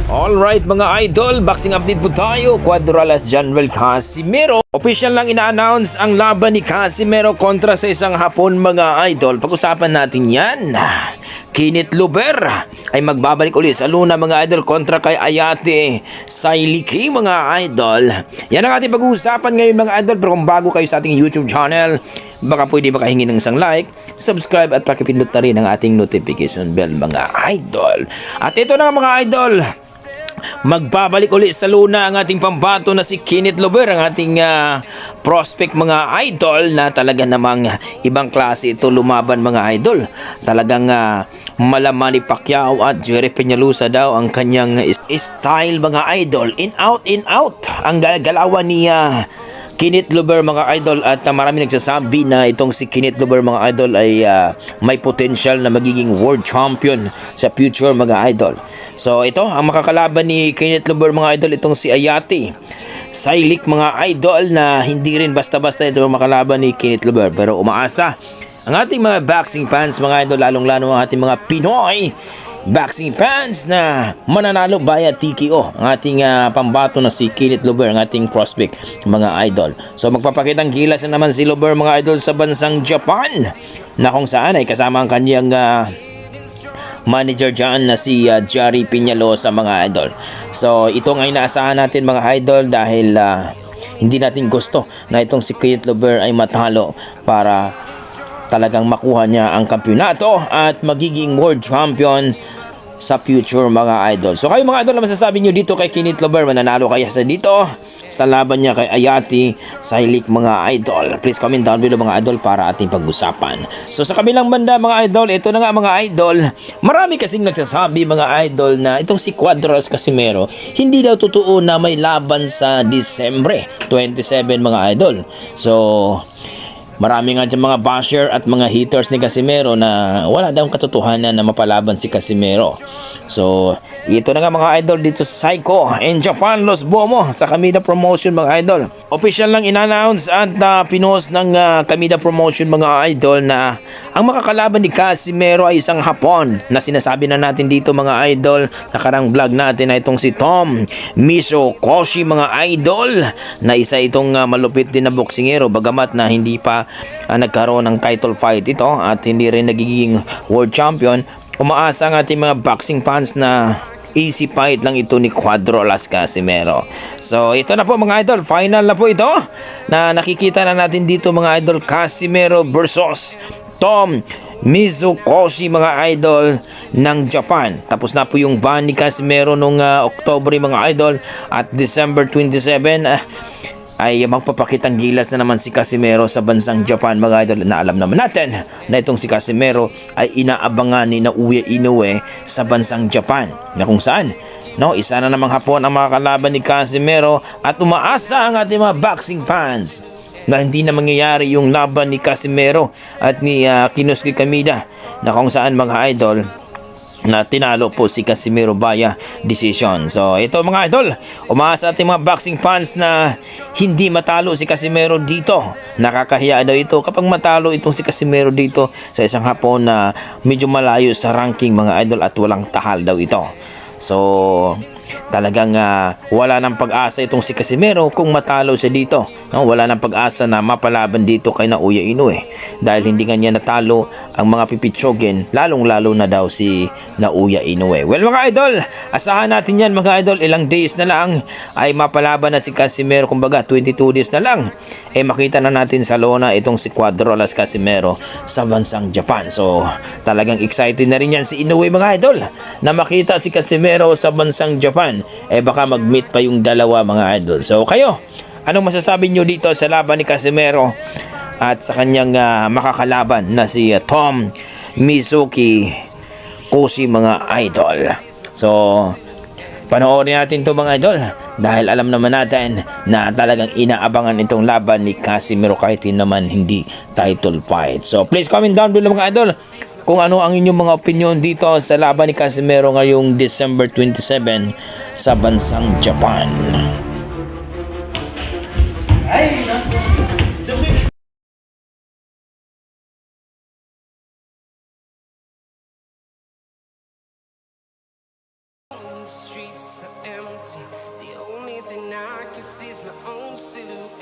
Alright mga idol, boxing update po tayo. Cuadralas General Casimero. Official lang ina-announce ang laban ni Casimero kontra sa isang Hapon mga idol. Pag-usapan natin yan. Kenneth Luber ay magbabalik ulit sa Luna mga idol kontra kay Ayate Sailiki mga idol. Yan ang ating pag-uusapan ngayon mga idol. Pero kung bago kayo sa ating YouTube channel, baka pwede makahingi ng isang like, subscribe at pakipindot na rin ang ating notification bell mga idol. At ito na mga idol, magbabalik ulit sa Luna ang ating pambato na si Kenneth Luber, ang ating prospect mga idol na talaga namang ibang klase ito lumaban mga idol. Talagang malaman ni Pacquiao at Jerry Peñalosa daw ang kanyang style mga idol. In out ang galawan ni Kenneth Luber mga idol, at marami nagsasabi na itong si Kenneth Luber mga idol ay may potential na magiging world champion sa future mga idol. So ito ang makakalaban ni Kenneth Luber mga idol, itong si Ayate Sailiki mga idol, na hindi rin basta-basta ito makalaban ni Kenneth Luber. Pero umaasa ang ating mga boxing fans mga idol, lalong-lalo ang ating mga Pinoy boxing fans na mananalo via TKO ang ating pambato na si Kenneth Luber, ang ating prospect mga idol. So magpapakitang gilas na naman si Luber mga idol sa bansang Japan, na kung saan ay kasama ang kanyang manager dyan na si Jerry Peñalosa mga idol. So ito nga inaasahan natin mga idol, dahil hindi natin gusto na itong si Kenneth Luber ay matalo para talagang makuha niya ang kampyonato at magiging world champion sa future mga idol. So kayo mga idol, na masasabi nyo dito kay Kenneth Luber? Mananalo kaya sa dito sa laban niya kay Ayate Sailiki mga idol? Please comment down below mga idol para ating pag-usapan. So sa kabilang banda mga idol, ito na nga mga idol, marami kasing nagsasabi mga idol na itong si Cuadralas Casimero hindi daw totoo na may laban sa Disyembre 27 mga idol. So marami nga dyan mga basher at mga haters ni Casimero na wala daw katotohanan na mapalaban si Casimero. So ito na nga mga idol dito sa Psycho in Japan, Los Bomo sa Kamida Promotion mga idol. Official lang in-announce at pinost ng Kamida Promotion mga idol na ang makakalaban ni Casimero ay isang Hapon na sinasabi na natin dito mga idol, nakarang vlog natin na itong si Tom Misokoshi mga idol, na isa itong malupit din na boksingero, bagamat na hindi pa nagkaroon ng title fight ito at hindi rin nagiging world champion. Umaasa ang ating mga boxing fans na easy fight lang ito ni Cuadralas Casimero. So ito na po mga idol, final na po ito na nakikita na natin dito mga idol, Casimero versus Tom Misokoshi mga idol ng Japan. Tapos na po yung ban ni Casimero nung October mga idol, at December 27 ay magpapakitang gilas na naman si Casimero sa bansang Japan mga idol, na alam naman natin na itong si Casimero ay inaabangan ni Naoya Inoue sa bansang Japan, na kung saan isa na namang Hapon ang mga kalaban ni Casimero, at umaasa ang ating mga boxing fans na hindi na mangyayari yung laban ni Casimero at ni Kinosuke Kamida, na kung saan mga idol na tinalo po si Casimero via decision. So ito mga idol, umaasa ating mga boxing fans na hindi matalo si Casimero dito. Nakakahiya daw ito kapag matalo itong si Casimero dito sa isang Hapon na medyo malayo sa ranking mga idol, at walang tahal daw ito. So talagang wala nang pag-asa itong si Casimero kung matalo siya dito. Wala nang pag-asa na mapalaban dito kay Naoya Inoue, dahil hindi nga niya natalo ang mga pipitsogin, lalong-lalo na daw si Naoya Inoue. Well mga idol, asahan natin yan mga idol, ilang days na lang ay mapalaban na si Casimero. Kumbaga 22 days na lang makita na natin sa Lona itong si Cuadralas Casimero sa bansang Japan. So talagang excited na rin yan si Inoue mga idol na makita si Casimero sa bansang Japan. Baka mag-meet pa yung dalawa mga idol. So kayo, anong masasabi nyo dito sa laban ni Casimero at sa kanyang makakalaban na si Tom Misokoshi mga idol? So panoorin natin to mga idol, dahil alam naman natin na talagang inaabangan itong laban ni Casimero kahit naman hindi title fight. So please comment down below mga idol kung ano ang inyong mga opinion dito sa laban ni Casimero ngayong December 27 sa bansang Japan. Streets The only thing I can see is my own silhouette.